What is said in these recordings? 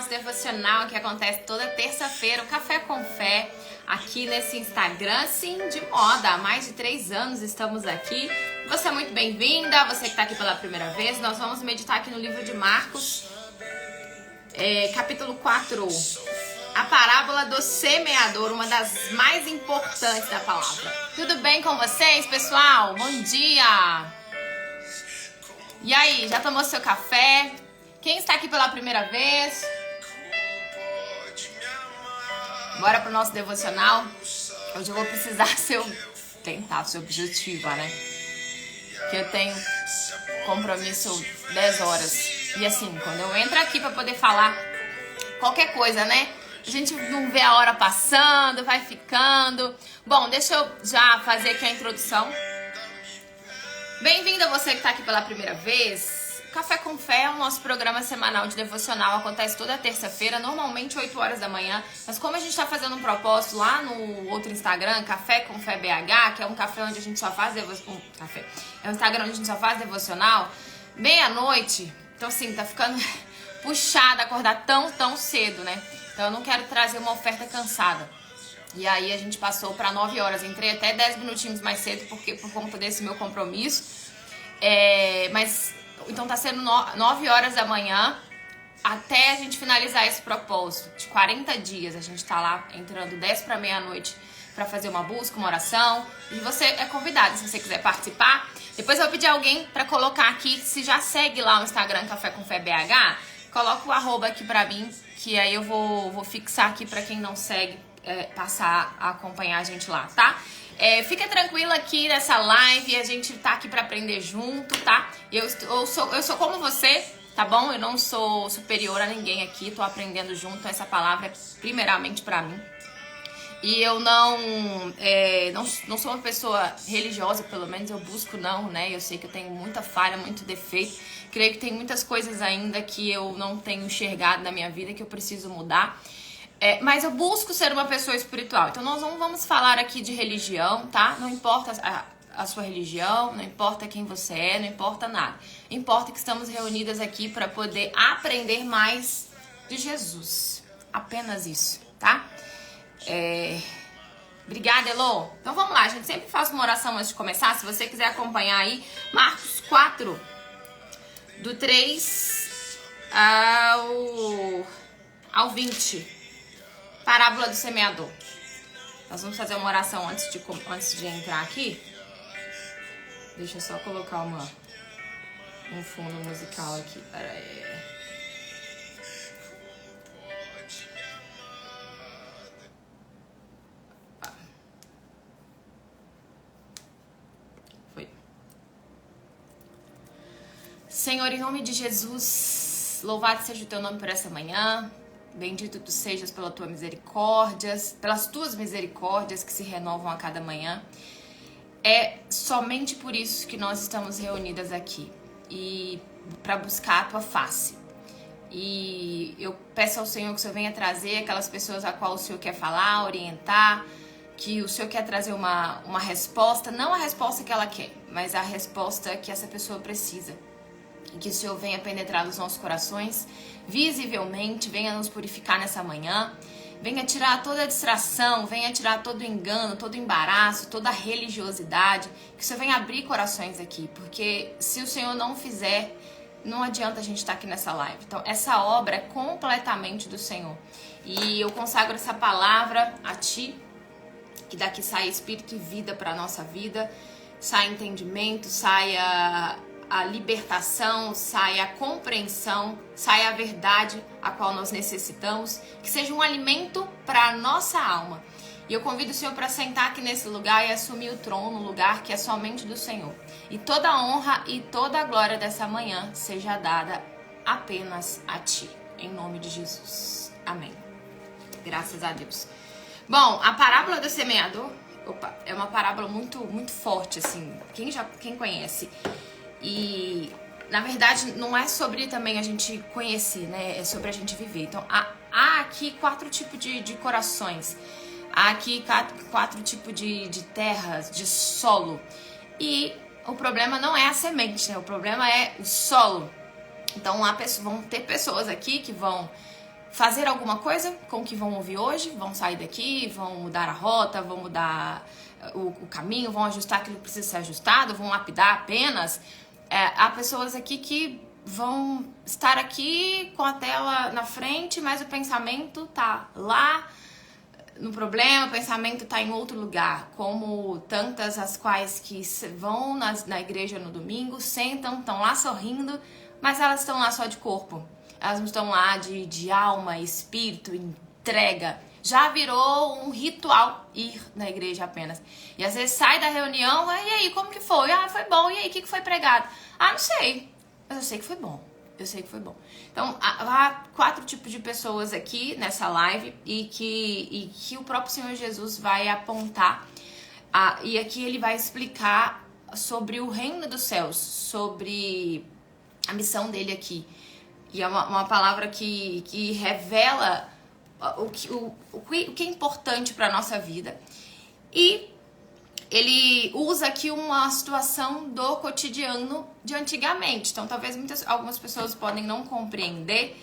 nosso devocional que acontece toda terça-feira, o Café com Fé, aqui nesse Instagram, sim, de moda. Há mais de 3 anos estamos aqui. Você é muito bem-vinda, você que está aqui pela primeira vez. Nós vamos meditar aqui no livro de Marcos, capítulo 4, a parábola do semeador, uma das mais importantes da palavra. Tudo bem com vocês, pessoal? Bom dia! E aí, já tomou seu café? Quem está aqui pela primeira vez? Bora pro nosso devocional. Hoje eu vou precisar tentar ser objetiva, né? Que eu tenho compromisso 10 horas. E assim, quando eu entro aqui pra poder falar qualquer coisa, né? A gente não vê a hora passando, vai ficando. Bom, deixa eu já fazer aqui a introdução. Bem-vindo a você que está aqui pela primeira vez. Café com Fé é o nosso programa semanal de devocional. Acontece toda terça-feira, normalmente 8 horas da manhã. Mas como a gente está fazendo um propósito lá no outro Instagram, Café com Fé BH, que é um café onde a gente só faz é um Instagram onde a gente só faz devocional, meia-noite. Então assim, tá ficando puxado acordar tão cedo, né? Então eu não quero trazer uma oferta cansada. E aí a gente passou para 9 horas. Entrei até 10 minutinhos mais cedo por conta desse meu compromisso. Então tá sendo 9 horas da manhã até a gente finalizar esse propósito de 40 dias. A gente tá lá entrando 10 para meia-noite para fazer uma busca, uma oração. E você é convidado, se você quiser participar. Depois eu vou pedir alguém para colocar aqui, se já segue lá o Instagram Café com Fé BH, coloca o arroba aqui pra mim, que aí eu vou fixar aqui para quem não segue, passar a acompanhar a gente lá, tá? Fica tranquila aqui nessa live, a gente tá aqui pra aprender junto, tá? Eu sou como você, tá bom? Eu não sou superior a ninguém aqui, tô aprendendo junto. Essa palavra é primeiramente pra mim. E eu não sou uma pessoa religiosa, pelo menos eu busco não, né? Eu sei que eu tenho muita falha, muito defeito. Creio que tem muitas coisas ainda que eu não tenho enxergado na minha vida, que eu preciso mudar. Mas eu busco ser uma pessoa espiritual. Então nós não vamos falar aqui de religião, tá? Não importa a sua religião, não importa quem você é, não importa nada. Importa que estamos reunidas aqui para poder aprender mais de Jesus. Apenas isso, tá? Obrigada, Elô. Então vamos lá, a gente sempre faz uma oração antes de começar. Se você quiser acompanhar aí, Marcos 4, do 3 ao 20. Parábola do semeador. Nós vamos fazer uma oração antes de entrar aqui. Deixa eu só colocar um fundo musical aqui. Foi. Senhor, em nome de Jesus, louvado seja o teu nome por essa manhã. Bendito tu sejas pelas tuas misericórdias que se renovam a cada manhã. É somente por isso que nós estamos reunidas aqui, e para buscar a tua face. E eu peço ao Senhor que o Senhor venha trazer aquelas pessoas a qual o Senhor quer falar, orientar, que o Senhor quer trazer uma resposta, não a resposta que ela quer, mas a resposta que essa pessoa precisa. E que o Senhor venha penetrar nos nossos corações, visivelmente, venha nos purificar nessa manhã, venha tirar toda a distração, venha tirar todo o engano, todo o embaraço, toda a religiosidade, que o Senhor venha abrir corações aqui, porque se o Senhor não fizer, não adianta a gente estar aqui nessa live. Então, essa obra é completamente do Senhor. E eu consagro essa palavra a Ti, que daqui saia espírito e vida para a nossa vida, saia entendimento, saia a libertação, saia a compreensão, saia a verdade a qual nós necessitamos, que seja um alimento para a nossa alma. E eu convido o Senhor para sentar aqui nesse lugar e assumir o trono, um lugar que é somente do Senhor. E toda a honra e toda a glória dessa manhã seja dada apenas a Ti, em nome de Jesus. Amém. Graças a Deus. Bom, a parábola do semeador, é uma parábola muito, muito forte, assim, quem conhece. E, na verdade, não é sobre também a gente conhecer, né? É sobre a gente viver. Então, há aqui 4 tipos de corações. Há aqui 4 tipos de terras, de solo. E o problema não é a semente, né? O problema é o solo. Então, vão ter pessoas aqui que vão fazer alguma coisa com o que vão ouvir hoje, vão sair daqui, vão mudar a rota, vão mudar o caminho, vão ajustar aquilo que precisa ser ajustado, vão lapidar apenas. Há pessoas aqui que vão estar aqui com a tela na frente, mas o pensamento tá lá no problema, o pensamento tá em outro lugar, como tantas as quais que vão na igreja no domingo, sentam, estão lá sorrindo, mas elas estão lá só de corpo. Elas não estão lá de alma, espírito, entrega. Já virou um ritual ir na igreja apenas. E às vezes sai da reunião, e aí, como que foi? Ah, foi bom. E aí, o que foi pregado? Ah, não sei. Mas eu sei que foi bom. Eu sei que foi bom. Então, há 4 tipos de pessoas aqui nessa live e que o próprio Senhor Jesus vai apontar. E aqui ele vai explicar sobre o reino dos céus, sobre a missão dele aqui. E é uma palavra que revela o que é importante para a nossa vida. E ele usa aqui uma situação do cotidiano de antigamente. Então, talvez algumas pessoas podem não compreender.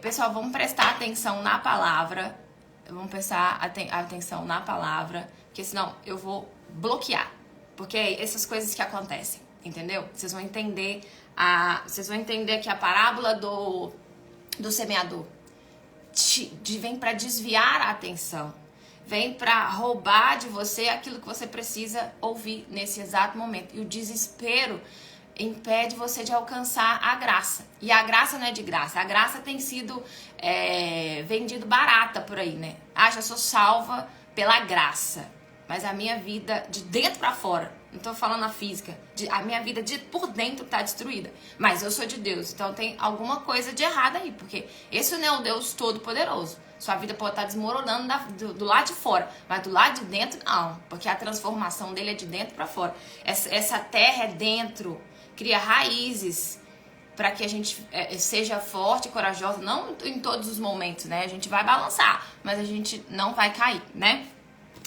Pessoal, vamos prestar atenção na palavra. Vamos prestar atenção na palavra, porque senão eu vou bloquear. Porque é essas coisas que acontecem, entendeu? Vocês vão entender que a parábola do semeador vem para desviar a atenção, vem para roubar de você aquilo que você precisa ouvir nesse exato momento. E o desespero impede você de alcançar a graça. E a graça não é de graça. A graça tem sido vendido barata por aí, né? Já sou salva pela graça. Mas a minha vida de dentro para fora, não tô falando a física, a minha vida por dentro tá destruída. Mas eu sou de Deus, então tem alguma coisa de errado aí, porque esse não é o Deus Todo-Poderoso. Sua vida pode estar desmoronando do lado de fora, mas do lado de dentro não, porque a transformação dele é de dentro para fora. Essa terra é dentro, cria raízes para que a gente seja forte e corajosa, não em todos os momentos, né? A gente vai balançar, mas a gente não vai cair, né?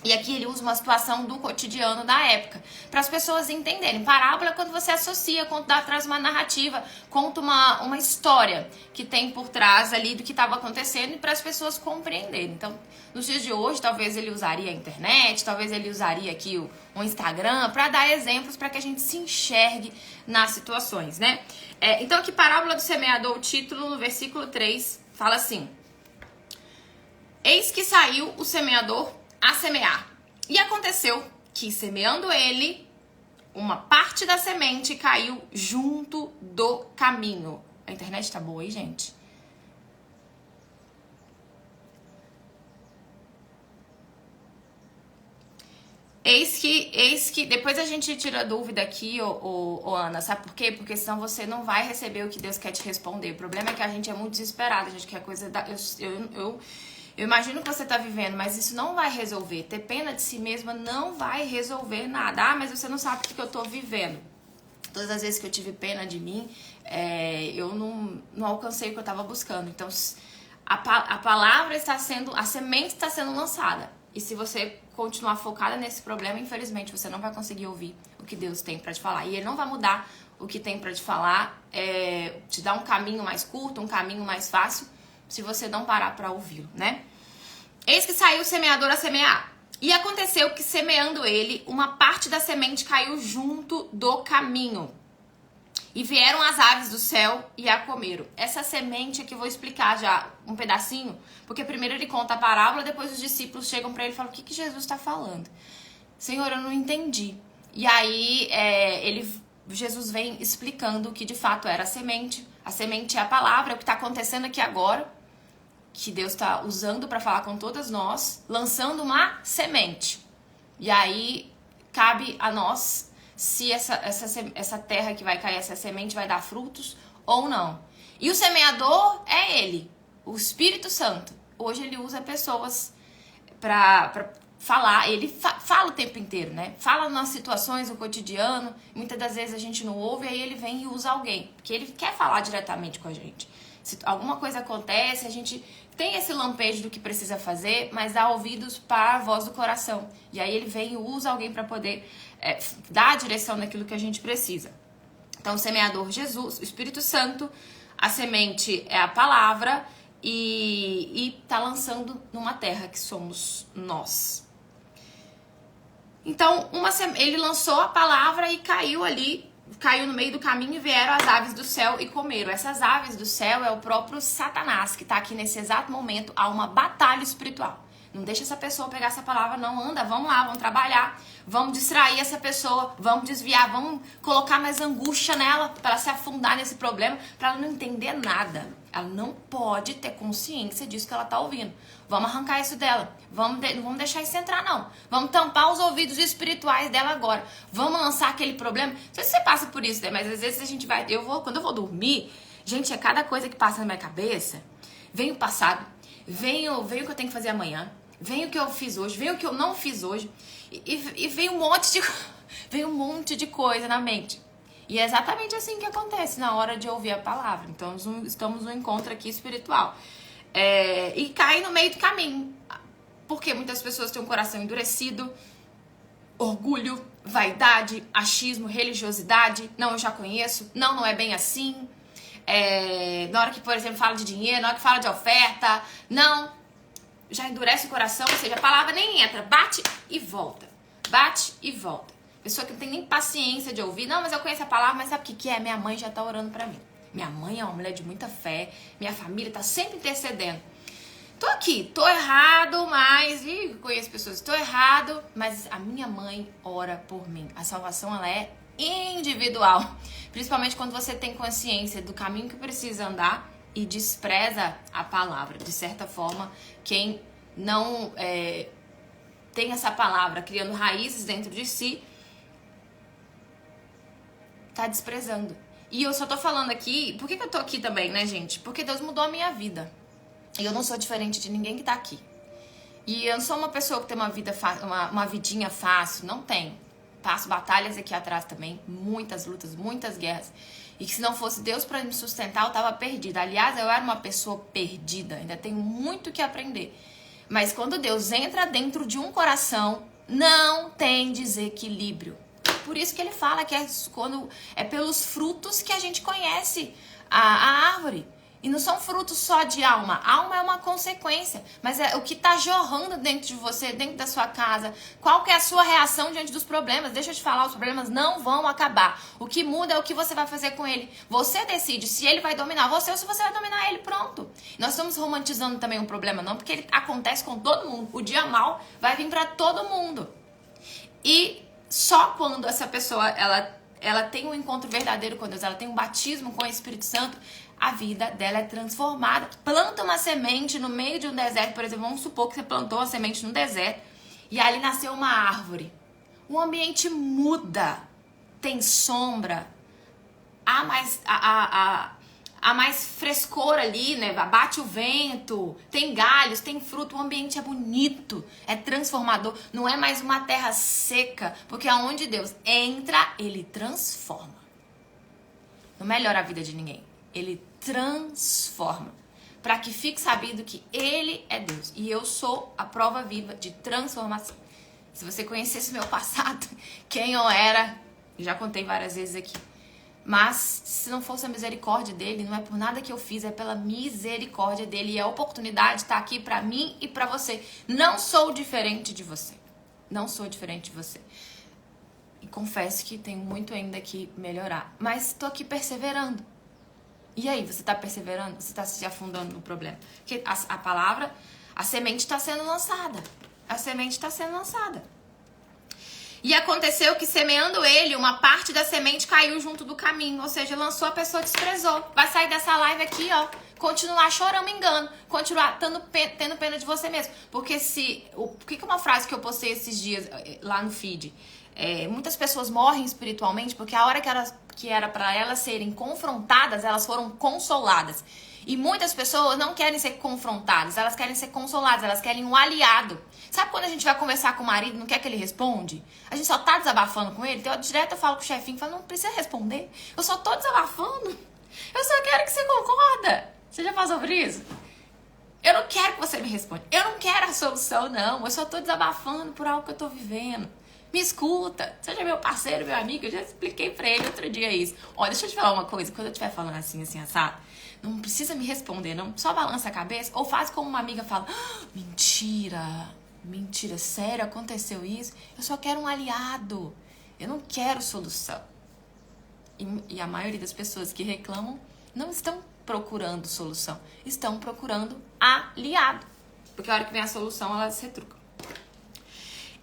E aqui ele usa uma situação do cotidiano da época, para as pessoas entenderem. Parábola é quando você associa, traz uma narrativa, conta uma história que tem por trás ali do que estava acontecendo e para as pessoas compreenderem. Então, nos dias de hoje, talvez ele usaria a internet, talvez ele usaria aqui o Instagram, para dar exemplos para que a gente se enxergue nas situações, né? Então, aqui, Parábola do Semeador, o título no versículo 3, fala assim: Eis que saiu o semeador a semear. E aconteceu que, semeando ele, uma parte da semente caiu junto do caminho. A internet tá boa aí, gente? Eis que depois a gente tira dúvida aqui, Ana, sabe por quê? Porque senão você não vai receber o que Deus quer te responder. O problema é que a gente é muito desesperado, a gente quer coisa eu imagino que você tá vivendo, mas isso não vai resolver. Ter pena de si mesma não vai resolver nada. Mas você não sabe o que eu tô vivendo. Todas as vezes que eu tive pena de mim, eu não alcancei o que eu tava buscando. Então, a palavra está sendo, a semente está sendo lançada. E se você continuar focada nesse problema, infelizmente, você não vai conseguir ouvir o que Deus tem pra te falar. E Ele não vai mudar o que tem pra te falar, te dar um caminho mais curto, um caminho mais fácil, se você não parar para ouvi-lo, né? Eis que saiu o semeador a semear. E aconteceu que, semeando ele, uma parte da semente caiu junto do caminho. E vieram as aves do céu e a comeram. Essa semente aqui eu vou explicar já um pedacinho, porque primeiro ele conta a parábola, depois os discípulos chegam para ele e falam: o que Jesus está falando? Senhor, eu não entendi. E aí Jesus vem explicando o que de fato era a semente. A semente é a palavra, é o que está acontecendo aqui agora, que Deus está usando para falar com todas nós, lançando uma semente. E aí cabe a nós se essa terra que vai cair, essa semente vai dar frutos ou não. E o semeador é ele, o Espírito Santo. Hoje ele usa pessoas para falar, ele fala o tempo inteiro, né? Fala nas situações do cotidiano, muitas das vezes a gente não ouve, aí ele vem e usa alguém, porque ele quer falar diretamente com a gente. Se alguma coisa acontece, a gente tem esse lampejo do que precisa fazer, mas dá ouvidos para a voz do coração. E aí ele vem e usa alguém para poder dar a direção daquilo que a gente precisa. Então, o semeador Jesus, o Espírito Santo, a semente é a palavra, e tá lançando numa terra que somos nós. Então, ele lançou a palavra e caiu ali, caiu no meio do caminho e vieram as aves do céu e comeram. Essas aves do céu é o próprio Satanás, que tá aqui nesse exato momento. Há uma batalha espiritual. Não deixa essa pessoa pegar essa palavra, não. Anda, vamos lá, vamos trabalhar, vamos distrair essa pessoa, vamos desviar, vamos colocar mais angústia nela para ela se afundar nesse problema, para ela não entender nada. Ela não pode ter consciência disso que ela tá ouvindo. Vamos arrancar isso dela. Não vamos deixar isso entrar, não. Vamos tampar os ouvidos espirituais dela agora. Vamos lançar aquele problema. Não sei se você passa por isso, né? Mas às vezes a gente vai... Quando eu vou dormir, gente, é cada coisa que passa na minha cabeça. Vem o passado, vem o que eu tenho que fazer amanhã, vem o que eu fiz hoje, vem o que eu não fiz hoje. E vem um monte de coisa na mente. E é exatamente assim que acontece na hora de ouvir a palavra. Então, estamos num encontro aqui espiritual. E cai no meio do caminho. Porque muitas pessoas têm um coração endurecido, orgulho, vaidade, achismo, religiosidade. Não, eu já conheço. Não, não é bem assim. Na hora que, por exemplo, fala de dinheiro, na hora que fala de oferta. Não, já endurece o coração. Ou seja, a palavra nem entra. Bate e volta. Bate e volta. Pessoa que não tem nem paciência de ouvir. Não, mas eu conheço a palavra, mas sabe o que é? Minha mãe já tá orando pra mim. Minha mãe é uma mulher de muita fé. Minha família tá sempre intercedendo. Tô aqui, tô errado, mas... conheço pessoas, tô errado, mas a minha mãe ora por mim. A salvação, ela é individual. Principalmente quando você tem consciência do caminho que precisa andar e despreza a palavra. De certa forma, quem não tem essa palavra criando raízes dentro de si, tá desprezando. E eu só tô falando aqui... Por que eu tô aqui também, né, gente? Porque Deus mudou a minha vida. E eu não sou diferente de ninguém que tá aqui. E eu não sou uma pessoa que tem uma vida uma vidinha fácil. Não tenho. Passo batalhas aqui atrás também. Muitas lutas, muitas guerras. E que se não fosse Deus pra me sustentar, eu tava perdida. Aliás, eu era uma pessoa perdida. Ainda tenho muito que aprender. Mas quando Deus entra dentro de um coração, não tem desequilíbrio. Por isso que ele fala que é pelos frutos que a gente conhece a árvore. E não são frutos só de alma. Alma é uma consequência. Mas é o que está jorrando dentro de você, dentro da sua casa. Qual que é a sua reação diante dos problemas? Deixa eu te falar, os problemas não vão acabar. O que muda é o que você vai fazer com ele. Você decide se ele vai dominar você ou se você vai dominar ele. Pronto. Nós estamos romantizando também um problema, não, porque ele acontece com todo mundo. O dia mal vai vir para todo mundo. E só quando essa pessoa ela tem um encontro verdadeiro com Deus, ela tem um batismo com o Espírito Santo, a vida dela é transformada. Planta uma semente no meio de um deserto, por exemplo, vamos supor que você plantou uma semente no deserto e ali nasceu uma árvore. O ambiente muda, tem sombra, há mais frescor ali, né? Bate o vento, tem galhos, tem fruto, o ambiente é bonito, é transformador. Não é mais uma terra seca, porque aonde Deus entra, ele transforma. Não melhora a vida de ninguém, ele transforma. Para que fique sabido que ele é Deus e eu sou a prova viva de transformação. Se você conhecesse meu passado, quem eu era, já contei várias vezes aqui. Mas se não fosse a misericórdia dele, não é por nada que eu fiz, é pela misericórdia dele. E a oportunidade está aqui para mim e para você. Não sou diferente de você. Não sou diferente de você. E confesso que tenho muito ainda que melhorar. Mas estou aqui perseverando. E aí, você está perseverando? Você está se afundando no problema? Porque a palavra, a semente está sendo lançada. A semente está sendo lançada. E aconteceu que, semeando ele, uma parte da semente caiu junto do caminho. Ou seja, lançou, a pessoa desprezou. Vai sair dessa live aqui, ó, continuar chorando, engano. Continuar tendo pena de você mesmo. Porque por que uma frase que eu postei esses dias lá no feed? Muitas pessoas morrem espiritualmente porque a hora que era para elas serem confrontadas, elas foram consoladas. E muitas pessoas não querem ser confrontadas, elas querem ser consoladas, elas querem um aliado. Sabe quando a gente vai conversar com o marido, não quer que ele responde? A gente só tá desabafando com ele, então direto eu falo com o chefinho, falo, não precisa responder, eu só tô desabafando. Eu só quero que você concorda. Você já passou por isso? Eu não quero que você me responda, eu não quero a solução, não. Eu só tô desabafando por algo que eu tô vivendo. Me escuta, seja meu parceiro, meu amigo, eu já expliquei pra ele outro dia isso. Ó, deixa eu te falar uma coisa, quando eu estiver falando assim, assado, Não precisa me responder, não. Só balança a cabeça ou faz como uma amiga fala: mentira, mentira, sério, aconteceu isso? Eu só quero um aliado. Eu não quero solução. E a maioria das pessoas que reclamam não estão procurando solução, estão procurando aliado. Porque a hora que vem a solução, ela se retruca.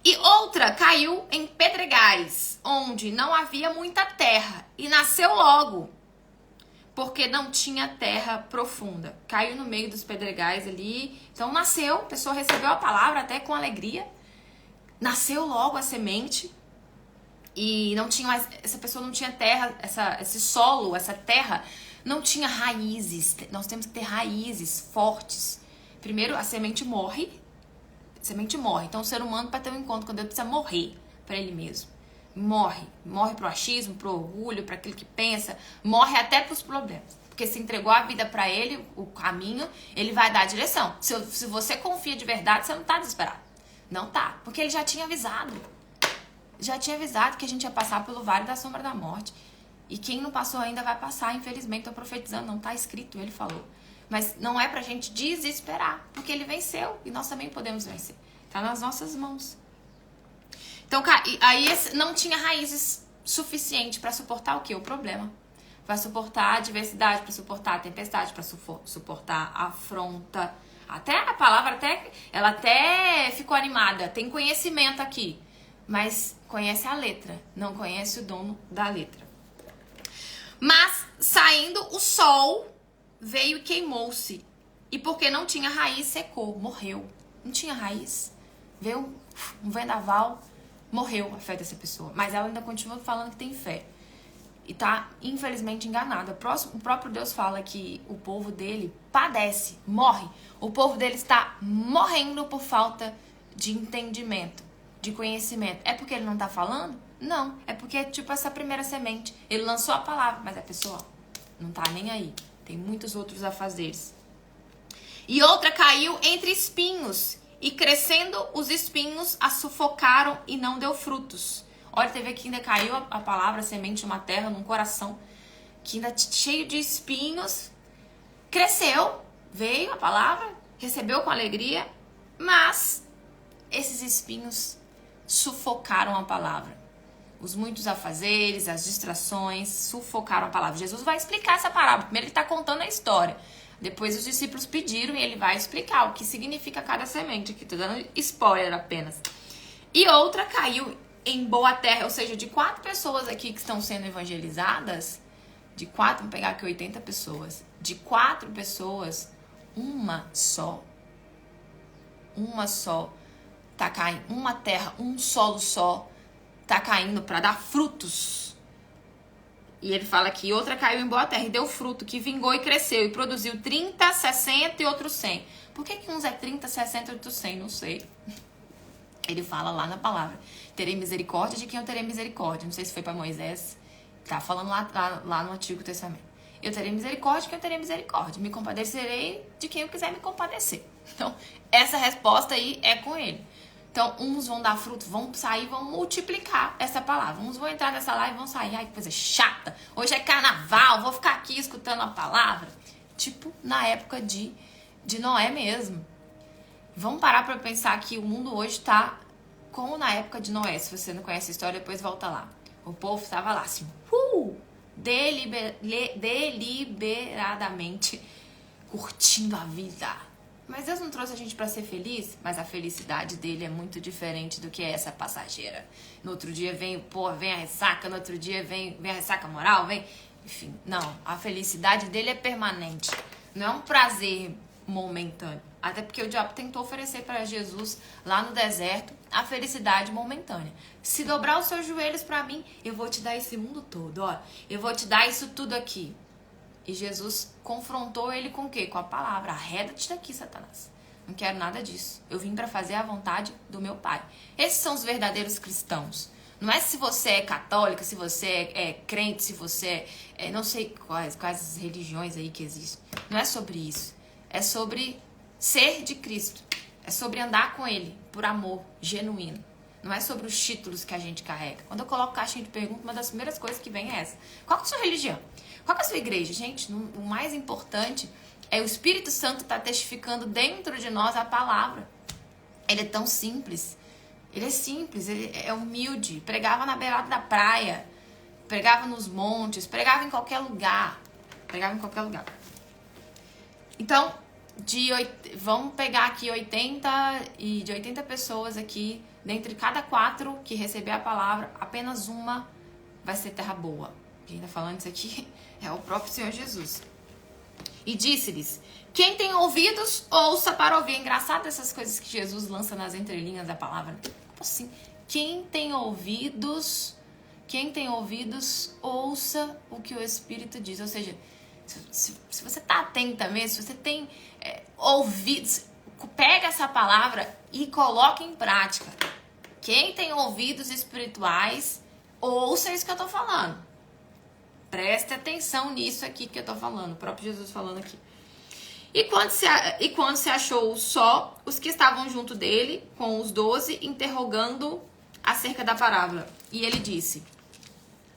E outra caiu em pedregais, onde não havia muita terra, e nasceu logo, porque não tinha terra profunda. Caiu no meio dos pedregais ali, então nasceu, a pessoa recebeu a palavra até com alegria, nasceu logo a semente, e não tinha mais, essa pessoa não tinha terra, esse solo, essa terra, não tinha raízes. Nós temos que ter raízes fortes. Primeiro, a semente morre. Então o ser humano, para ter um encontro com Deus, precisa morrer para ele mesmo. Morre pro achismo, pro orgulho, para aquilo que pensa, morre até pros problemas. Porque se entregou a vida para ele, o caminho, ele vai dar a direção. Se você confia de verdade, você não tá desesperado. Não tá, porque ele já tinha avisado. Já tinha avisado que a gente ia passar pelo vale da sombra da morte. E quem não passou ainda vai passar, infelizmente, tô profetizando, não tá escrito, ele falou. Mas não é pra gente desesperar, porque ele venceu e nós também podemos vencer. Tá nas nossas mãos. Então, aí não tinha raízes suficientes pra suportar o quê? O problema. Pra suportar a adversidade, pra suportar a tempestade, pra suportar a afronta. Até a palavra, ela até ficou animada. Tem conhecimento aqui. Mas conhece a letra, não conhece o dono da letra. Mas, saindo o sol, veio e queimou-se. E porque não tinha raiz, secou, morreu. Não tinha raiz. Veio um vendaval, morreu a fé dessa pessoa. Mas ela ainda continua falando que tem fé. E tá, infelizmente, enganada. O próprio Deus fala que o povo dele padece, morre. O povo dele está morrendo por falta de entendimento, de conhecimento. É porque ele não tá falando? Não. É porque é tipo essa primeira semente. Ele lançou a palavra, mas a pessoa não tá nem aí. Tem muitos outros afazeres. E outra caiu entre espinhos. E crescendo os espinhos a sufocaram e não deu frutos. Olha, teve aqui, ainda caiu a palavra, a semente numa terra, num coração, que ainda cheio de espinhos. Cresceu, veio a palavra, recebeu com alegria, mas esses espinhos sufocaram a palavra. Os muitos afazeres, as distrações, sufocaram a palavra. Jesus vai explicar essa parábola. Primeiro ele está contando a história. Depois os discípulos pediram e ele vai explicar o que significa cada semente. Aqui estou dando spoiler apenas. E outra caiu em boa terra, ou seja, de 4 pessoas aqui que estão sendo evangelizadas, vamos pegar aqui 80 pessoas. De 4 pessoas, uma só tá caindo, uma terra, um solo só tá caindo para dar frutos. E ele fala que outra caiu em boa terra e deu fruto, que vingou e cresceu e produziu 30, 60 e outros 100. Por que uns é 30, 60 e outros 100? Não sei. Ele fala lá na palavra: terei misericórdia de quem eu terei misericórdia. Não sei se foi para Moisés. Tá falando lá no Antigo Testamento. Eu terei misericórdia de quem eu terei misericórdia. Me compadecerei de quem eu quiser me compadecer. Então, essa resposta aí é com ele. Então, uns vão dar fruto, vão sair, vão multiplicar essa palavra. Uns vão entrar nessa live e vão sair. Ai, que coisa chata. Hoje é carnaval, vou ficar aqui escutando a palavra. Tipo, na época de Noé mesmo. Vamos parar para pensar que o mundo hoje está como na época de Noé. Se você não conhece a história, depois volta lá. O povo estava lá assim, deliberadamente curtindo a vida. Mas Deus não trouxe a gente para ser feliz, mas a felicidade dele é muito diferente do que essa passageira. No outro dia vem a ressaca, no outro dia vem a ressaca moral, enfim, não, a felicidade dele é permanente. Não é um prazer momentâneo. Até porque o diabo tentou oferecer para Jesus lá no deserto a felicidade momentânea. Se dobrar os seus joelhos para mim, eu vou te dar esse mundo todo, ó. Eu vou te dar isso tudo aqui. E Jesus confrontou ele com o quê? Com a palavra. Arreda-te daqui, Satanás. Não quero nada disso. Eu vim para fazer a vontade do meu Pai. Esses são os verdadeiros cristãos. Não é se você é católica, se você é crente, se você é não sei quais as religiões aí que existem. Não é sobre isso. É sobre ser de Cristo. É sobre andar com Ele por amor genuíno. Não é sobre os títulos que a gente carrega. Quando eu coloco caixinha de pergunta, uma das primeiras coisas que vem é essa. Qual é a sua religião? Qual é a sua igreja? Gente, o mais importante é o Espírito Santo estar testificando dentro de nós a palavra. Ele é tão simples. Ele é simples, ele é humilde. Pregava na beirada da praia. Pregava nos montes. Pregava em qualquer lugar. Pregava em qualquer lugar. Então, vamos pegar aqui 80 pessoas aqui. Dentre cada 4 que receber a palavra, apenas uma vai ser terra boa. Quem tá falando isso aqui é o próprio Senhor Jesus. E disse-lhes: quem tem ouvidos, ouça para ouvir. É engraçado essas coisas que Jesus lança nas entrelinhas da palavra. Como assim? Quem tem ouvidos, ouça o que o Espírito diz. Ou seja, se você tá atenta mesmo, se você tem ouvidos, pega essa palavra e coloca em prática. Quem tem ouvidos espirituais, ouça isso que eu tô falando. Preste atenção nisso aqui que eu tô falando. O próprio Jesus falando aqui. E quando se achou só, os que estavam junto dele, com os 12, interrogando acerca da parábola. E ele disse: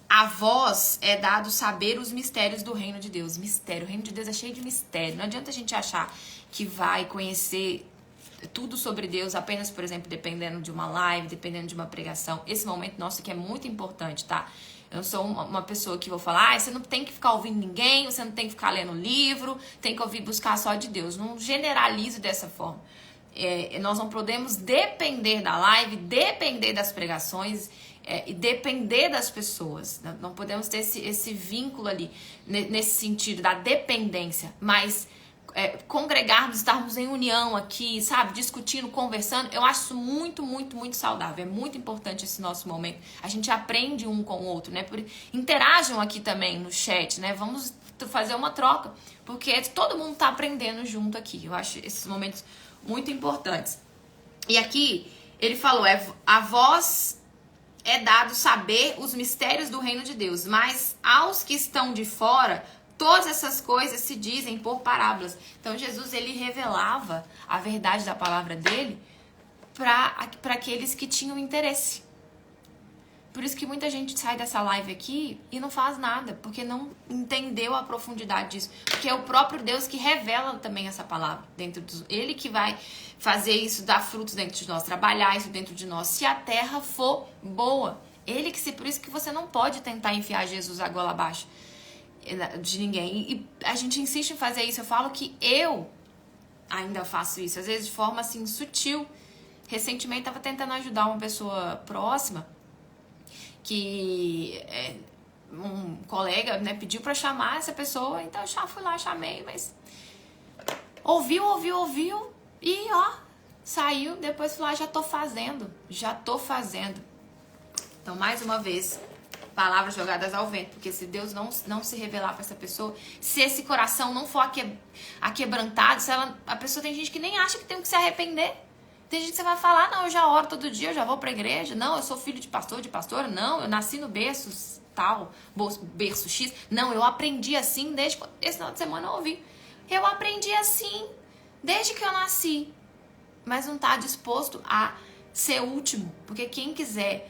a vós é dado saber os mistérios do reino de Deus. Mistério. O reino de Deus é cheio de mistério. Não adianta a gente achar que vai conhecer tudo sobre Deus apenas, por exemplo, dependendo de uma live, dependendo de uma pregação. Esse momento nosso aqui é muito importante, tá? Eu não sou uma pessoa que vou falar, você não tem que ficar ouvindo ninguém, você não tem que ficar lendo livro, tem que ouvir buscar só de Deus. Não generalizo dessa forma. Nós não podemos depender da live, depender das pregações e depender das pessoas. Não podemos ter esse vínculo ali, nesse sentido da dependência, mas congregarmos, estarmos em união aqui, sabe, discutindo, conversando, eu acho isso muito, muito, muito saudável. É muito importante esse nosso momento. A gente aprende um com o outro, né? Interajam aqui também no chat, né? Vamos fazer uma troca, porque todo mundo tá aprendendo junto aqui. Eu acho esses momentos muito importantes. E aqui ele falou: a vós é dado saber os mistérios do reino de Deus, mas aos que estão de fora, todas essas coisas se dizem por parábolas. Então Jesus, ele revelava a verdade da palavra dele para aqueles que tinham interesse. Por isso que muita gente sai dessa live aqui e não faz nada, porque não entendeu a profundidade disso. Porque é o próprio Deus que revela também essa palavra dentro dos... Ele que vai fazer isso, dar frutos dentro de nós, trabalhar isso dentro de nós, se a terra for boa. Por isso que você não pode tentar enfiar Jesus a goela abaixo de ninguém. E a gente insiste em fazer isso. Eu falo que eu ainda faço isso, às vezes de forma assim sutil. Recentemente estava tentando ajudar uma pessoa próxima que um colega, né, pediu para chamar essa pessoa, então eu já fui lá, chamei, mas ouviu e saiu, depois fui lá, já tô fazendo. Então, mais uma vez, palavras jogadas ao vento, porque se Deus não se revelar para essa pessoa, se esse coração não for aquebrantado, a pessoa, tem gente que nem acha que tem que se arrepender. Tem gente que você vai falar: não, eu já oro todo dia, eu já vou pra igreja, não, eu sou filho de pastor, de pastora, não, eu nasci no berço tal, berço X, não, eu aprendi assim desde esse final de semana eu ouvi. Eu aprendi assim desde que eu nasci, mas não tá disposto a ser último, porque quem quiser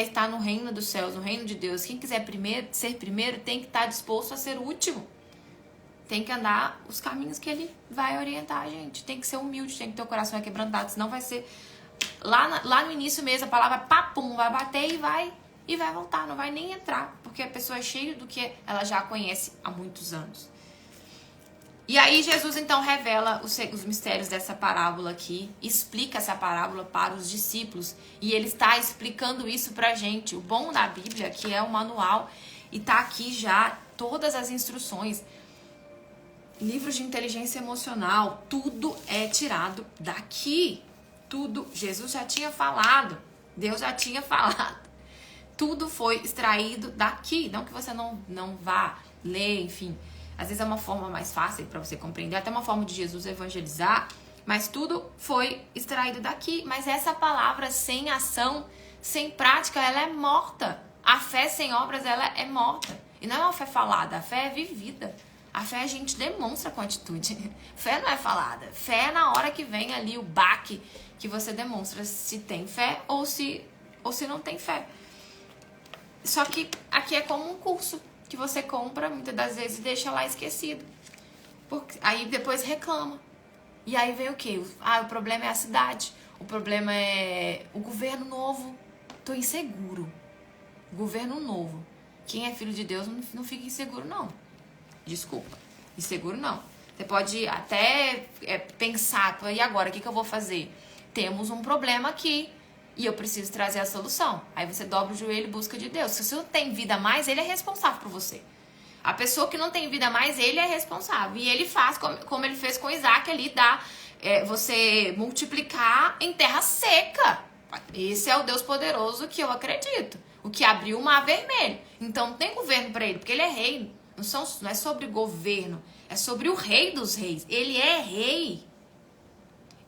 estar no reino dos céus, no reino de Deus, quem quiser ser primeiro, tem que estar disposto a ser o último. Tem que andar os caminhos que ele vai orientar a gente. Tem que ser humilde, tem que ter o coração quebrantado, senão vai ser... Lá no início mesmo, a palavra papum, vai bater e vai voltar, não vai nem entrar, porque a pessoa é cheia do que ela já conhece há muitos anos. E aí Jesus então revela os mistérios dessa parábola aqui, explica essa parábola para os discípulos, e ele está explicando isso pra gente. O bom da Bíblia é que é o manual, e tá aqui já todas as instruções. Livros de inteligência emocional, tudo é tirado daqui. Tudo, Jesus já tinha falado, Deus já tinha falado. Tudo foi extraído daqui. Não que você não vá ler, enfim. Às vezes é uma forma mais fácil para você compreender, até uma forma de Jesus evangelizar, mas tudo foi extraído daqui. Mas essa palavra sem ação, sem prática, ela é morta. A fé sem obras, ela é morta. E não é uma fé falada, a fé é vivida. A fé a gente demonstra com atitude. Fé não é falada. Fé é na hora que vem ali o baque que você demonstra se tem fé ou se não tem fé. Só que aqui é como um curso que você compra muitas das vezes e deixa lá esquecido. Aí depois reclama. E aí vem o quê? O problema é a cidade. O problema é o governo novo. Tô inseguro. Governo novo. Quem é filho de Deus não fica inseguro, não. Desculpa. Inseguro, não. Você pode até pensar, e agora, o que eu vou fazer? Temos um problema aqui e eu preciso trazer a solução. Aí você dobra o joelho e busca de Deus. Se você não tem vida mais, ele é responsável por você. A pessoa que não tem vida mais, ele é responsável. E ele faz como ele fez com Isaac ali, você multiplicar em terra seca. Esse é o Deus poderoso que eu acredito. O que abriu o mar vermelho. Então não tem governo para ele, porque ele é rei. Não é sobre governo, é sobre o rei dos reis. Ele é rei.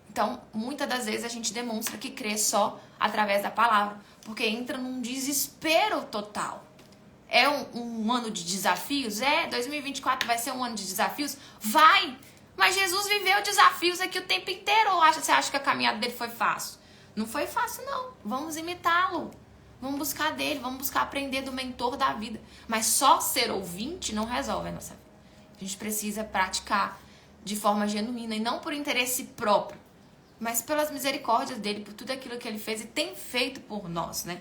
Então, muitas das vezes a gente demonstra que crê só através da palavra, porque entra num desespero total. É um ano de desafios? 2024 vai ser um ano de desafios? Vai! Mas Jesus viveu desafios aqui o tempo inteiro. Você acha que a caminhada dele foi fácil? Não foi fácil, não. Vamos imitá-lo. Vamos buscar dele, vamos buscar aprender do mentor da vida. Mas só ser ouvinte não resolve a nossa vida. A gente precisa praticar de forma genuína e não por interesse próprio, mas pelas misericórdias dele, por tudo aquilo que ele fez e tem feito por nós, né?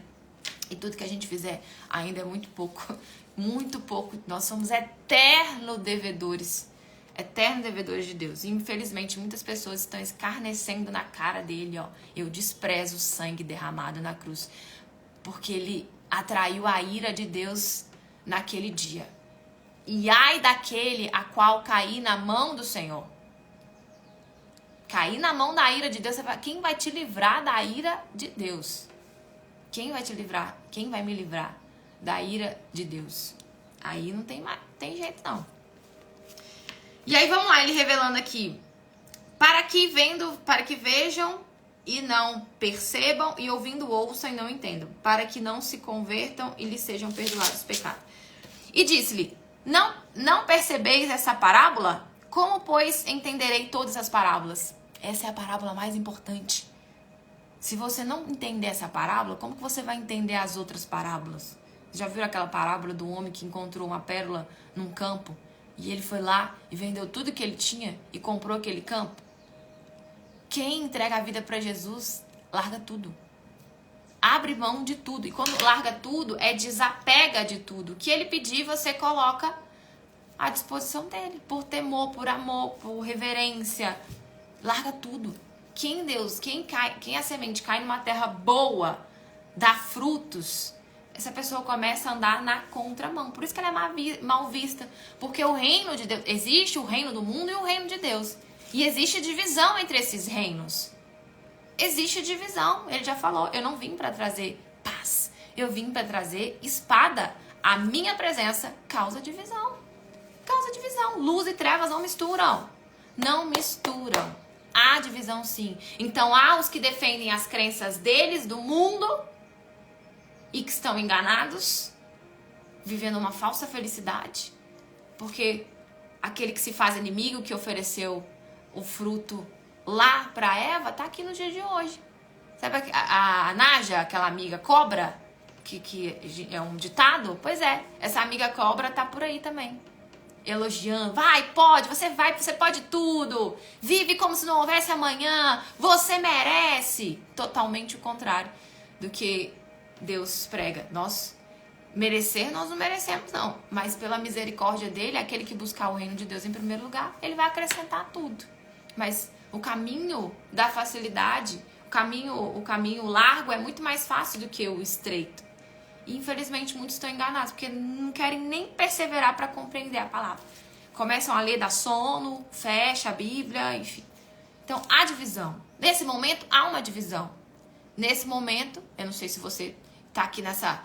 E tudo que a gente fizer ainda é muito pouco, muito pouco. Nós somos eternos devedores de Deus. E infelizmente muitas pessoas estão escarnecendo na cara dele, ó. Eu desprezo o sangue derramado na cruz, porque ele atraiu a ira de Deus naquele dia. E ai daquele a qual cair na mão do Senhor. Cair na mão da ira de Deus, quem vai te livrar da ira de Deus? Quem vai te livrar? Quem vai me livrar da ira de Deus? Aí não tem jeito não. E aí vamos lá, ele revelando aqui. Para que vejam e não percebam, e ouvindo ouçam e não entendam, para que não se convertam e lhes sejam perdoados os pecados. E disse-lhe, não percebeis essa parábola? Como, pois, entenderei todas as parábolas? Essa é a parábola mais importante. Se você não entender essa parábola, como que você vai entender as outras parábolas? Já viu aquela parábola do homem que encontrou uma pérola num campo? E ele foi lá e vendeu tudo que ele tinha e comprou aquele campo? Quem entrega a vida para Jesus, larga tudo. Abre mão de tudo. E quando larga tudo, desapega de tudo. O que ele pedir, você coloca à disposição dele. Por temor, por amor, por reverência. Larga tudo. Quem a semente cai numa terra boa, dá frutos, essa pessoa começa a andar na contramão. Por isso que ela é mal vista. Porque o reino de Deus, existe o reino do mundo e o reino de Deus. E existe divisão entre esses reinos. Existe divisão. Ele já falou, eu não vim para trazer paz. Eu vim para trazer espada. A minha presença causa divisão. Causa divisão. Luz e trevas não misturam. Não misturam. Há divisão sim. Então há os que defendem as crenças deles, do mundo, e que estão enganados, vivendo uma falsa felicidade. Porque aquele que se faz inimigo, que ofereceu o fruto lá para Eva, tá aqui no dia de hoje. Sabe a Naja, aquela amiga cobra, que é um ditado? Pois é, essa amiga cobra tá por aí também. Elogiando, você pode tudo, vive como se não houvesse amanhã, você merece. Totalmente o contrário do que Deus prega. Nós não merecemos não, mas pela misericórdia dele, aquele que buscar o reino de Deus em primeiro lugar, ele vai acrescentar tudo. Mas o caminho da facilidade, o caminho largo é muito mais fácil do que o estreito. E infelizmente muitos estão enganados, porque não querem nem perseverar para compreender a palavra. Começam a ler, dá sono, fecha a Bíblia, enfim. Então há divisão. Nesse momento há uma divisão. Nesse momento, eu não sei se você tá aqui nessa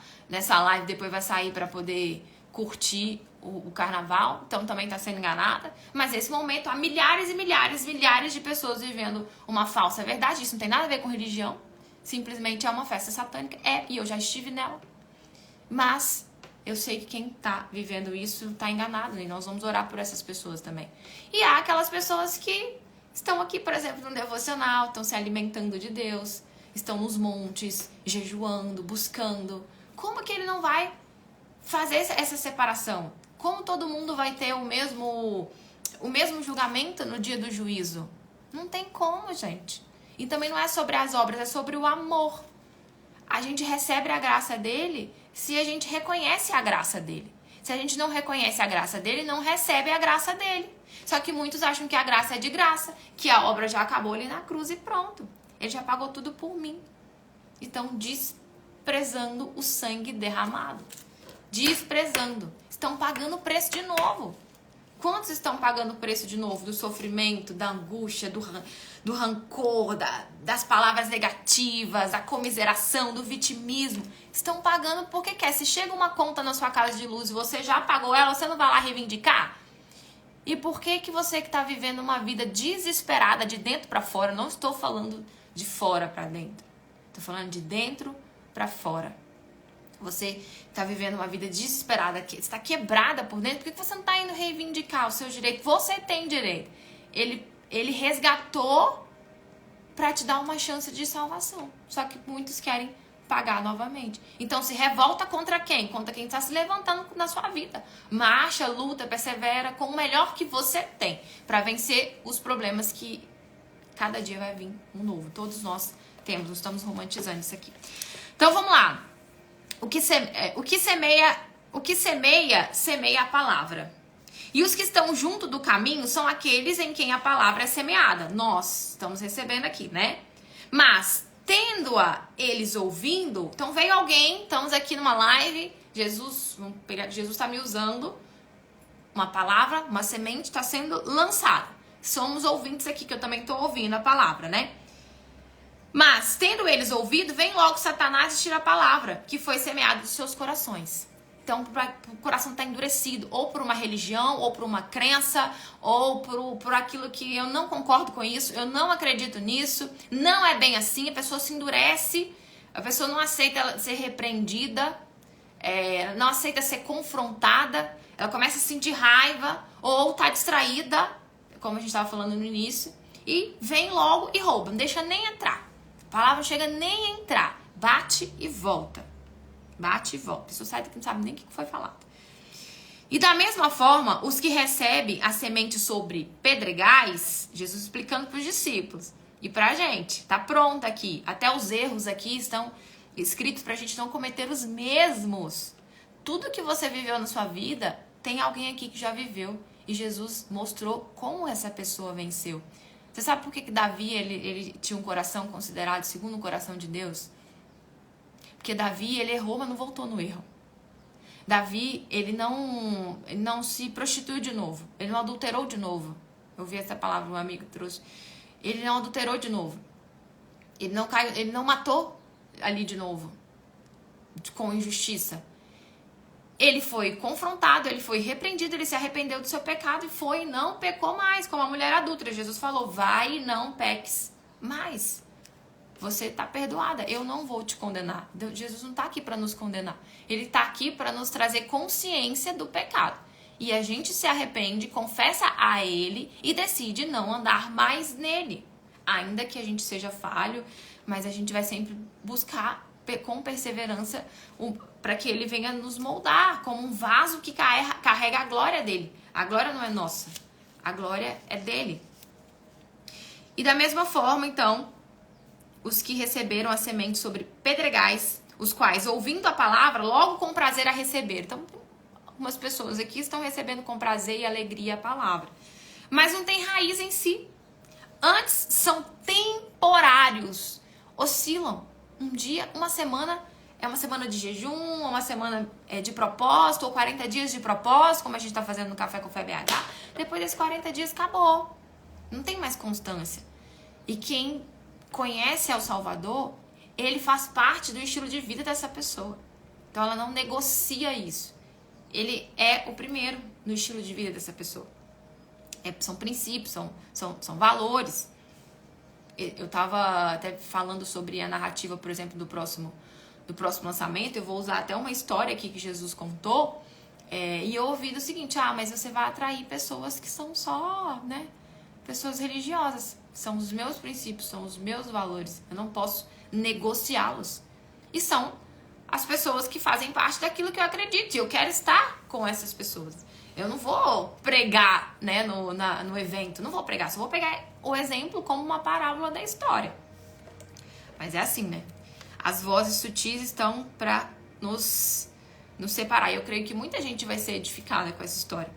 live, depois vai sair para poder curtir o carnaval, então também está sendo enganada. Mas nesse momento há milhares e milhares de pessoas vivendo uma falsa verdade. Isso não tem nada a ver com religião. Simplesmente é uma festa satânica. E eu já estive nela. Mas Eu sei que quem tá vivendo isso tá enganado, e nós vamos orar por essas pessoas também. E há aquelas pessoas que estão aqui, por exemplo, no devocional, estão se alimentando de Deus, estão nos montes, jejuando, buscando. Como que ele não vai fazer essa separação? Como todo mundo vai ter o mesmo julgamento no dia do juízo? Não tem como, gente. E também não é sobre as obras, é sobre o amor. A gente recebe a graça dele se a gente reconhece a graça dele. Se a gente não reconhece a graça dele, não recebe a graça dele. Só que muitos acham que a graça é de graça, que a obra já acabou ali na cruz e pronto. Ele já pagou tudo por mim. Estão desprezando o sangue derramado. Desprezando. Estão pagando o preço de novo. Quantos estão pagando o preço de novo do sofrimento, da angústia, do rancor, das palavras negativas, da comiseração, do vitimismo? Estão pagando porque quer. Se chega uma conta na sua casa de luz e você já pagou ela, você não vai lá reivindicar? E por que você que está vivendo uma vida desesperada de dentro para fora, não estou falando de fora para dentro, estou falando de dentro para fora. Você está vivendo uma vida desesperada, está quebrada por dentro, por que você não está indo reivindicar o seu direito? Você tem direito. Ele resgatou para te dar uma chance de salvação. Só que muitos querem pagar novamente. Então se revolta contra quem? Contra quem está se levantando na sua vida. Marcha, luta, persevera com o melhor que você tem para vencer os problemas que cada dia vai vir um novo. Todos nós temos, nós estamos romantizando isso aqui. Então vamos lá. O que semeia, semeia a palavra. E os que estão junto do caminho são aqueles em quem a palavra é semeada. Nós estamos recebendo aqui, né? Mas, tendo-a eles ouvindo, então veio alguém, estamos aqui numa live, Jesus está me usando, uma palavra, uma semente está sendo lançada. Somos ouvintes aqui, que eu também estou ouvindo a palavra, né? Mas, tendo eles ouvido, vem logo Satanás e tira a palavra que foi semeada dos seus corações. Então, o coração está endurecido, ou por uma religião, ou por uma crença, ou por aquilo que eu não concordo com isso, eu não acredito nisso, não é bem assim, a pessoa se endurece, a pessoa não aceita ser repreendida, não aceita ser confrontada, ela começa a sentir raiva, ou está distraída, como a gente estava falando no início, e vem logo e rouba, não deixa nem entrar. A palavra não chega nem a entrar. Bate e volta. Bate e volta. A pessoa sai daqui não sabe nem o que foi falado. E da mesma forma, os que recebem a semente sobre pedregais, Jesus explicando para os discípulos e para a gente, tá pronta aqui. Até os erros aqui estão escritos para a gente não cometer os mesmos. Tudo que você viveu na sua vida, tem alguém aqui que já viveu. E Jesus mostrou como essa pessoa venceu. Você sabe por que Davi ele tinha um coração considerado segundo o coração de Deus? Porque Davi, ele errou, mas não voltou no erro. Davi, ele não se prostituiu de novo. Ele não adulterou de novo. Eu vi essa palavra, um amigo trouxe. Ele não adulterou de novo. Ele não matou ali de novo. Com injustiça. Ele foi confrontado, ele foi repreendido, ele se arrependeu do seu pecado e não pecou mais, como a mulher adúltera. Jesus falou, vai e não peques mais. Você está perdoada, eu não vou te condenar. Jesus não está aqui para nos condenar. Ele está aqui para nos trazer consciência do pecado. E a gente se arrepende, confessa a ele e decide não andar mais nele. Ainda que a gente seja falho, mas a gente vai sempre buscar com perseverança para que ele venha nos moldar como um vaso que carrega a glória dele. A glória não é nossa, a glória é dele. E da mesma forma, então, os que receberam a semente sobre pedregais, os quais, ouvindo a palavra, logo com prazer a receber. Então, algumas pessoas aqui estão recebendo com prazer e alegria a palavra, mas não tem raiz em si. Antes são temporários, oscilam. Um dia, uma semana, é uma semana de jejum, uma semana de propósito, ou 40 dias de propósito, como a gente está fazendo no Café com Fé BH. Depois desses 40 dias, acabou. Não tem mais constância. E quem conhece ao Salvador, ele faz parte do estilo de vida dessa pessoa. Então, ela não negocia isso. Ele é o primeiro no estilo de vida dessa pessoa. São princípios, são valores. Eu estava até falando sobre a narrativa, por exemplo, do próximo do próximo lançamento, eu vou usar até uma história aqui que Jesus contou, e eu ouvi do seguinte: mas você vai atrair pessoas que são só, né, pessoas religiosas. São os meus princípios, são os meus valores. Eu não posso negociá-los. E são as pessoas que fazem parte daquilo que eu acredito. E eu quero estar com essas pessoas. Eu não vou pregar, né, no evento. Não vou pregar. Só vou pegar o exemplo como uma parábola da história. Mas é assim, né? As vozes sutis estão para nos separar. E eu creio que muita gente vai ser edificada com essa história.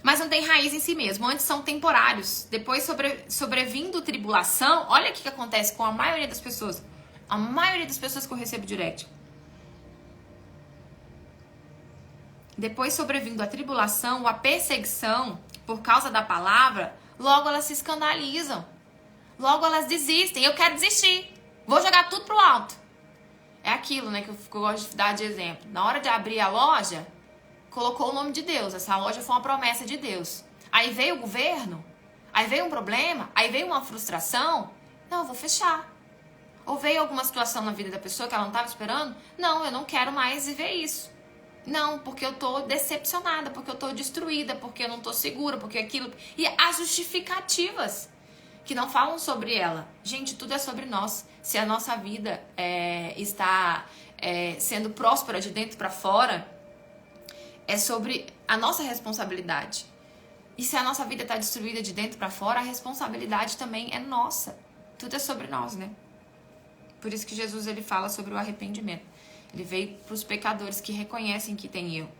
Mas não tem raiz em si mesmo. Antes são temporários. Depois, sobrevindo tribulação, olha o que acontece com a maioria das pessoas. A maioria das pessoas que eu recebo direct. Depois, sobrevindo a tribulação, a perseguição, por causa da palavra, logo elas se escandalizam. Logo elas desistem. Eu quero desistir. Vou jogar tudo pro alto. É aquilo, né, que eu gosto de dar de exemplo. Na hora de abrir a loja, colocou o nome de Deus. Essa loja foi uma promessa de Deus. Aí veio o governo, aí veio um problema, aí veio uma frustração. Não, eu vou fechar. Ou veio alguma situação na vida da pessoa que ela não estava esperando. Não, eu não quero mais viver isso. Não, porque eu tô decepcionada, porque eu tô destruída, porque eu não tô segura, porque aquilo... E as justificativas que não falam sobre ela. Gente, tudo é sobre nós. Se a nossa vida está sendo próspera de dentro para fora, é sobre a nossa responsabilidade. E se a nossa vida está destruída de dentro para fora, a responsabilidade também é nossa. Tudo é sobre nós, né? Por isso que Jesus ele fala sobre o arrependimento. Ele veio para os pecadores que reconhecem que tem erro.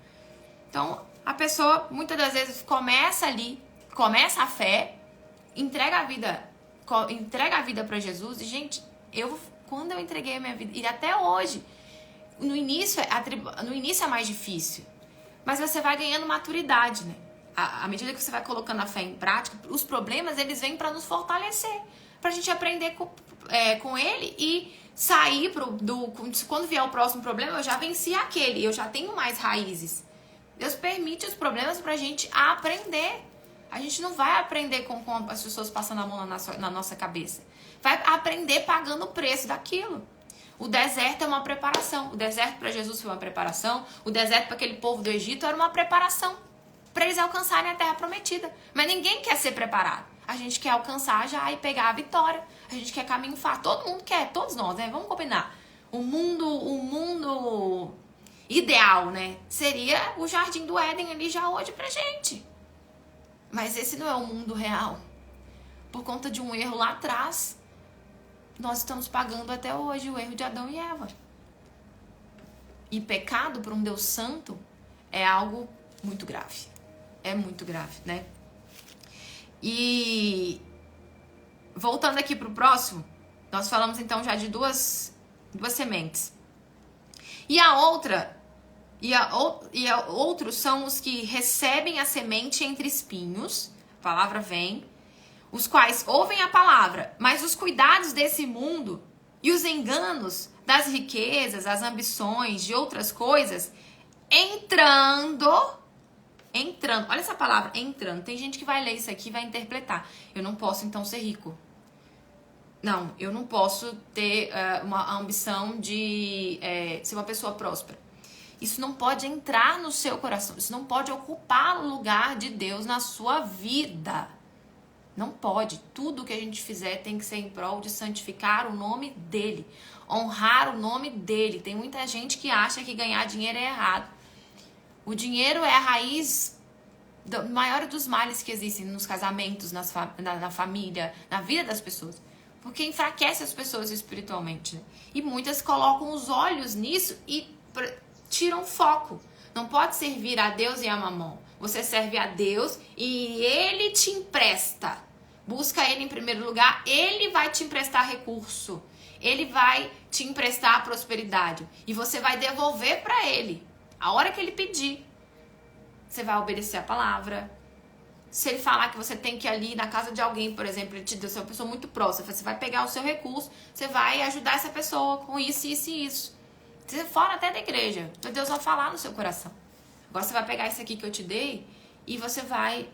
Então, a pessoa muitas das vezes começa ali, começa a fé, entrega a vida para Jesus. E, gente, quando eu entreguei a minha vida, e até hoje, no início é mais difícil. Mas você vai ganhando maturidade, né? À medida que você vai colocando a fé em prática, os problemas, eles vêm para nos fortalecer. Pra gente aprender com ele e sair quando vier o próximo problema, eu já venci aquele, eu já tenho mais raízes. Deus permite os problemas pra gente aprender. A gente não vai aprender com as pessoas passando a mão na nossa cabeça. Vai aprender pagando o preço daquilo. O deserto é uma preparação. O deserto para Jesus foi uma preparação. O deserto para aquele povo do Egito era uma preparação para eles alcançarem a terra prometida. Mas ninguém quer ser preparado. A gente quer alcançar já e pegar a vitória. A gente quer caminho fácil. Todo mundo quer, todos nós, né? Vamos combinar. O mundo ideal, né? Seria o Jardim do Éden ali já hoje pra gente. Mas esse não é o mundo real. Por conta de um erro lá atrás, nós estamos pagando até hoje o erro de Adão e Eva. E pecado para um Deus santo é algo muito grave. É muito grave, né? E voltando aqui pro próximo, nós falamos então já de duas sementes. E outros são os que recebem a semente entre espinhos, a palavra vem, os quais ouvem a palavra, mas os cuidados desse mundo e os enganos das riquezas, as ambições de outras coisas, entrando, olha essa palavra, entrando. Tem gente que vai ler isso aqui e vai interpretar. Eu não posso então ser rico. Não, eu não posso ter uma ambição de ser uma pessoa próspera. Isso não pode entrar no seu coração. Isso não pode ocupar o lugar de Deus na sua vida. Não pode. Tudo que a gente fizer tem que ser em prol de santificar o nome dele. Honrar o nome dele. Tem muita gente que acha que ganhar dinheiro é errado. O dinheiro é a raiz maior dos males que existem nos casamentos, na família, na vida das pessoas. Porque enfraquece as pessoas espiritualmente. Né? E muitas colocam os olhos nisso e tiram foco. Não pode servir a Deus e a mamão. Você serve a Deus e Ele te empresta. Busca Ele em primeiro lugar, Ele vai te emprestar recurso. Ele vai te emprestar prosperidade. E você vai devolver para Ele. A hora que Ele pedir, você vai obedecer a palavra. Se Ele falar que você tem que ir ali na casa de alguém, por exemplo, Ele te deu, você é uma pessoa muito próxima, você vai pegar o seu recurso, você vai ajudar essa pessoa com isso, isso e isso. Você fora até da igreja, Deus vai falar no seu coração. Agora você vai pegar isso aqui que eu te dei e você vai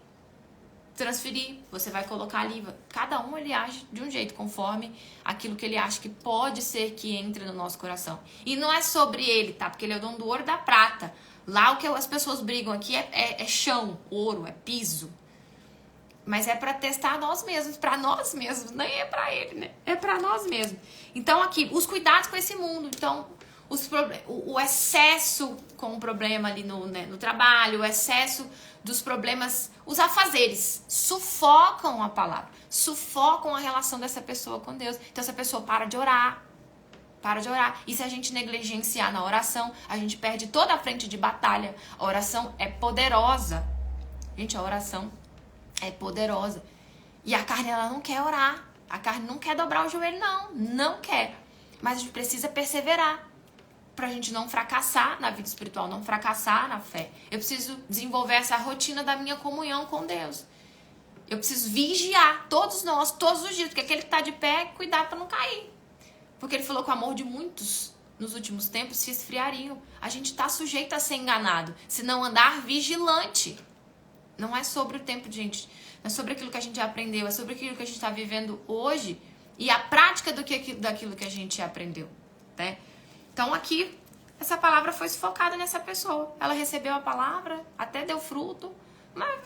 transferir, você vai colocar ali. Cada um ele age de um jeito, conforme aquilo que ele acha que pode ser que entre no nosso coração. E não é sobre ele, tá? Porque ele é o dono do ouro e da prata. Lá o que as pessoas brigam aqui é chão, ouro, é piso. Mas é para testar nós mesmos, para nós mesmos, nem é para ele, né? É para nós mesmos. Então aqui, os cuidados com esse mundo. Então, o excesso com o problema ali no trabalho, o excesso dos problemas, os afazeres, sufocam a palavra, sufocam a relação dessa pessoa com Deus. Então essa pessoa para de orar. E se a gente negligenciar na oração, a gente perde toda a frente de batalha. A oração é poderosa. Gente, a oração é poderosa. E a carne, ela não quer orar. A carne não quer dobrar o joelho, não quer. Mas a gente precisa perseverar pra gente não fracassar na vida espiritual, não fracassar na fé. Eu preciso desenvolver essa rotina da minha comunhão com Deus. Eu preciso vigiar, todos nós, todos os dias, porque aquele que tá de pé, cuidado pra não cair. Porque ele falou que o amor de muitos nos últimos tempos se esfriariam. A gente tá sujeito a ser enganado, se não andar vigilante. Não é sobre o tempo, gente. Não é sobre aquilo que a gente aprendeu, é sobre aquilo que a gente tá vivendo hoje e a prática daquilo que a gente aprendeu, né? Então aqui, essa palavra foi focada nessa pessoa. Ela recebeu a palavra, até deu fruto, mas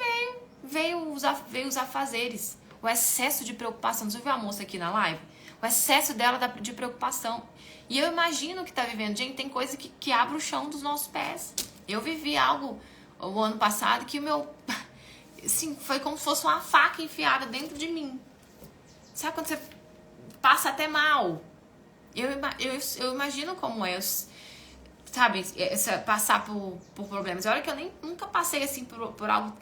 veio os afazeres, o excesso de preocupação. Você viu a moça aqui na live? O excesso dela de preocupação. E eu imagino que tá vivendo. Gente, tem coisa que abre o chão dos nossos pés. Eu vivi algo o ano passado que o meu... Assim, foi como se fosse uma faca enfiada dentro de mim. Sabe quando você passa até mal? Eu imagino como é, sabe, passar por problemas. Olha que eu nunca passei assim por algo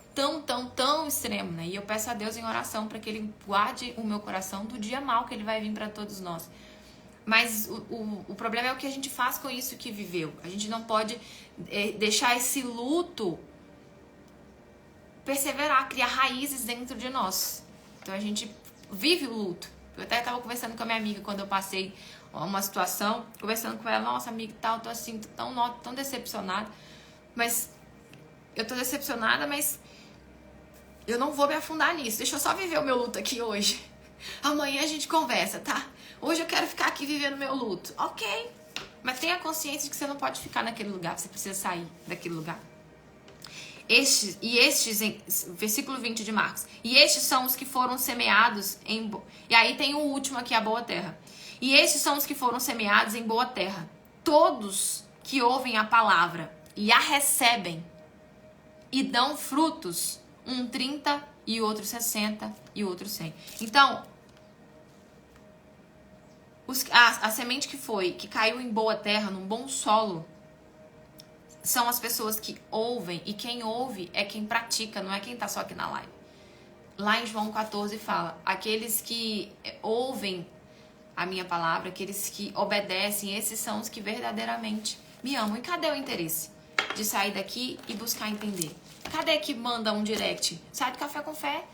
tão extremo, né? E eu peço a Deus em oração para que Ele guarde o meu coração do dia mal que Ele vai vir para todos nós. Mas o problema é o que a gente faz com isso que viveu. A gente não pode deixar esse luto perseverar, criar raízes dentro de nós. Então a gente vive o luto. Eu até estava conversando com a minha amiga quando eu passei uma situação, conversando com ela, nossa amiga, tal, tô assim, tão decepcionada. Mas eu tô decepcionada, mas eu não vou me afundar nisso. Deixa eu só viver o meu luto aqui hoje. Amanhã a gente conversa, tá? Hoje eu quero ficar aqui vivendo meu luto. Ok. Mas tenha consciência de que você não pode ficar naquele lugar, você precisa sair daquele lugar. Versículo 20 de Marcos. E estes são os que foram semeados em... E aí tem o último aqui, a boa terra. E estes são os que foram semeados em boa terra. Todos que ouvem a palavra e a recebem e dão frutos, um 30 e outro 60 e outro 100. Então, a semente que caiu em boa terra, num bom solo, são as pessoas que ouvem, e quem ouve é quem pratica, não é quem tá só aqui na live. Lá em João 14 fala, aqueles que ouvem a minha palavra, aqueles que obedecem, esses são os que verdadeiramente me amam. E cadê o interesse de sair daqui e buscar entender? Cadê que manda um direct? Sai do Café com Fé,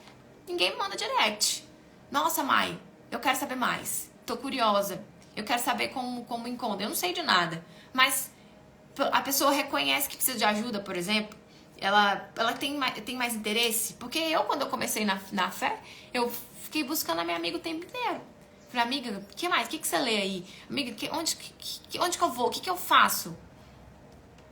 ninguém me manda direct. Nossa, Mai, eu quero saber mais. Tô curiosa. Eu quero saber como encontro. Eu não sei de nada, mas a pessoa reconhece que precisa de ajuda, por exemplo, ela tem mais interesse. Porque quando eu comecei na fé, eu fiquei buscando a minha amiga o tempo inteiro. Falei, amiga, o que mais? O que você lê aí? Amiga, onde que eu vou? O que eu faço?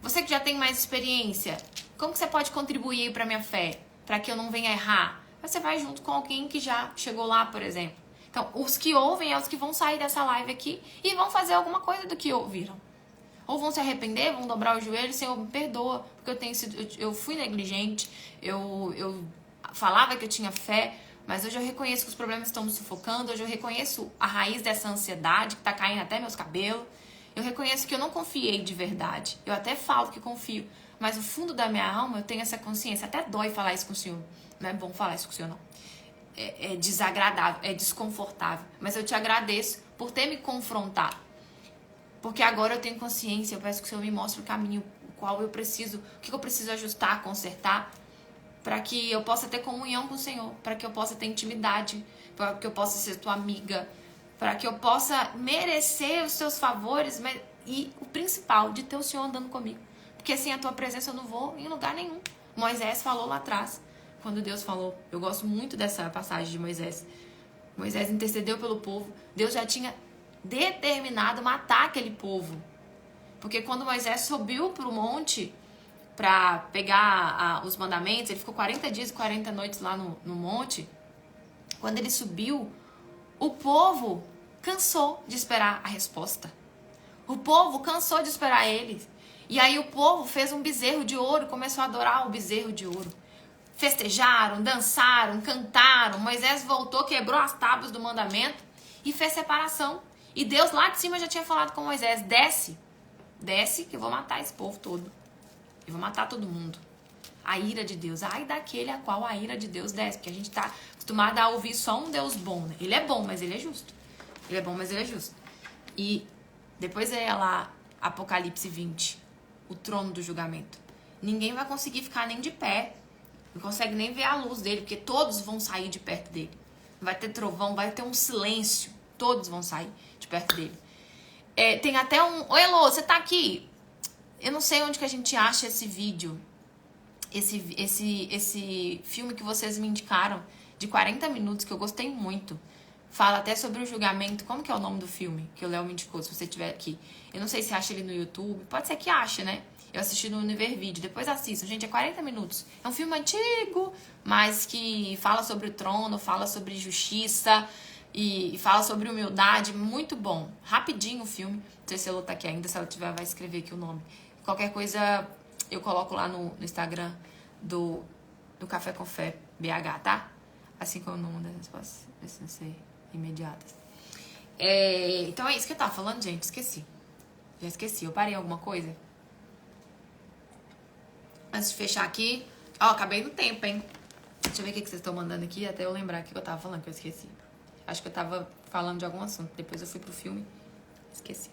Você que já tem mais experiência, como que você pode contribuir para minha fé? Para que eu não venha errar? Você vai junto com alguém que já chegou lá, por exemplo. Então, os que ouvem é os que vão sair dessa live aqui e vão fazer alguma coisa do que ouviram. Ou vão se arrepender, vão dobrar o joelho, Senhor, me perdoa, porque eu fui negligente, eu falava que eu tinha fé, mas hoje eu reconheço que os problemas estão me sufocando, hoje eu reconheço a raiz dessa ansiedade que está caindo até meus cabelos, eu reconheço que eu não confiei de verdade, eu até falo que confio, mas no fundo da minha alma eu tenho essa consciência, até dói falar isso com o Senhor, não é bom falar isso com o Senhor não, é desagradável, é desconfortável, mas eu te agradeço por ter me confrontado. Porque agora eu tenho consciência, eu peço que o Senhor me mostre o caminho, o que eu preciso ajustar, consertar, para que eu possa ter comunhão com o Senhor, para que eu possa ter intimidade, para que eu possa ser tua amiga, para que eu possa merecer os seus favores, e o principal, de ter o Senhor andando comigo. Porque sem a tua presença eu não vou em lugar nenhum. Moisés falou lá atrás, quando Deus falou. Eu gosto muito dessa passagem de Moisés. Moisés intercedeu pelo povo. Deus já tinha determinado matar aquele povo. Porque quando Moisés subiu para o monte para pegar os mandamentos, ele ficou 40 dias e 40 noites lá no monte. Quando ele subiu, o povo cansou de esperar a resposta. O povo cansou de esperar ele. E aí o povo fez um bezerro de ouro, começou a adorar o bezerro de ouro. Festejaram, dançaram, cantaram. Moisés voltou, quebrou as tábuas do mandamento e fez separação. E Deus lá de cima já tinha falado com Moisés: desce que eu vou matar esse povo todo. Eu vou matar todo mundo. A ira de Deus. Ai daquele a qual a ira de Deus desce. Porque a gente tá acostumado a ouvir só um Deus bom, né? Ele é bom, mas ele é justo. Ele é bom, mas ele é justo. E depois é lá Apocalipse 20. O trono do julgamento. Ninguém vai conseguir ficar nem de pé. Não consegue nem ver a luz dele. Porque todos vão sair de perto dele. Vai ter trovão, vai ter um silêncio. Todos vão sair de perto dele. Tem até um... Oi, Elô, você tá aqui? Eu não sei onde que a gente acha esse vídeo. Esse filme que vocês me indicaram, de 40 minutos, que eu gostei muito. Fala até sobre o julgamento. Como que é o nome do filme que o Léo me indicou, se você estiver aqui? Eu não sei se acha ele no YouTube. Pode ser que ache, né? Eu assisti no Univervídeo. Depois assistam. Gente, é 40 minutos. É um filme antigo, mas que fala sobre o trono, fala sobre justiça e fala sobre humildade. Muito bom. Rapidinho o filme. Não sei se ela tá aqui ainda. Se ela tiver, vai escrever aqui o nome. Qualquer coisa eu coloco lá no Instagram do Café com Fé BH, tá? Assim como no mundo das respostas precisam ser imediatas. Então é isso que eu tava falando, gente. Esqueci. Já esqueci. Eu parei em alguma coisa? Antes de fechar aqui. Ó, acabei no tempo, hein? Deixa eu ver o que vocês estão mandando aqui. Até eu lembrar o que eu tava falando, que eu esqueci. Acho que eu tava falando de algum assunto. Depois eu fui pro filme. Esqueci.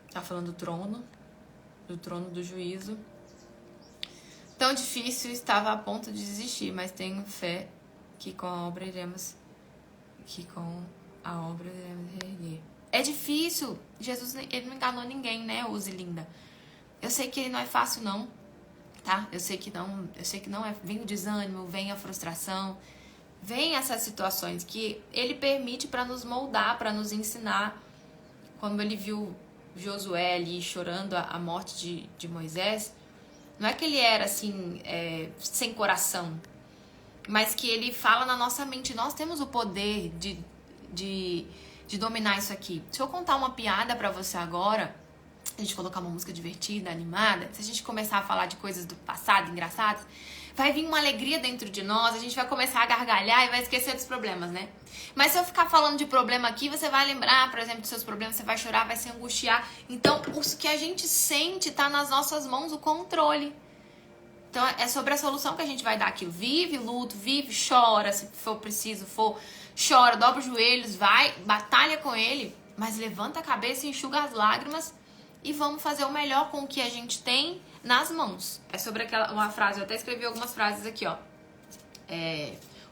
Tá falando do trono do juízo. Tão difícil, estava a ponto de desistir, mas tenho fé que com a obra iremos reerguer. É difícil. Jesus, ele não enganou ninguém, né, Uzi linda? Eu sei que não é fácil não, tá? Eu sei que não é, vem o desânimo, vem a frustração, vem essas situações que ele permite para nos moldar, para nos ensinar. Quando ele viu Josué ali chorando a morte de Moisés, não é que ele era assim, sem coração, mas que ele fala na nossa mente: nós temos o poder de dominar isso aqui. Se eu contar uma piada pra você agora, a gente colocar uma música divertida, animada, se a gente começar a falar de coisas do passado engraçadas, vai vir uma alegria dentro de nós, a gente vai começar a gargalhar e vai esquecer dos problemas, né? Mas se eu ficar falando de problema aqui, você vai lembrar, por exemplo, dos seus problemas, você vai chorar, vai se angustiar. Então, o que a gente sente tá nas nossas mãos, o controle. Então, é sobre a solução que a gente vai dar aquilo. Vive luto, vive, chora, se for preciso, chora, dobra os joelhos, vai, batalha com ele, mas levanta a cabeça, enxuga as lágrimas e vamos fazer o melhor com o que a gente tem nas mãos. É sobre uma frase, eu até escrevi algumas frases aqui, ó.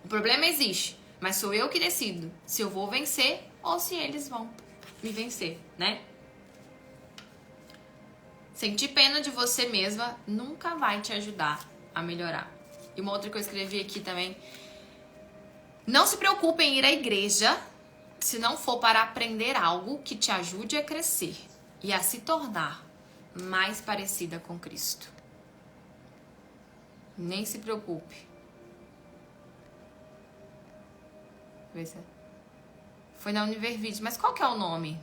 O problema existe, mas sou eu que decido se eu vou vencer ou se eles vão me vencer, né? Sentir pena de você mesma nunca vai te ajudar a melhorar. E uma outra que eu escrevi aqui também: não se preocupe em ir à igreja se não for para aprender algo que te ajude a crescer e a se tornar mais parecida com Cristo. Nem se preocupe. Foi na Univervídeos. Mas qual que é o nome?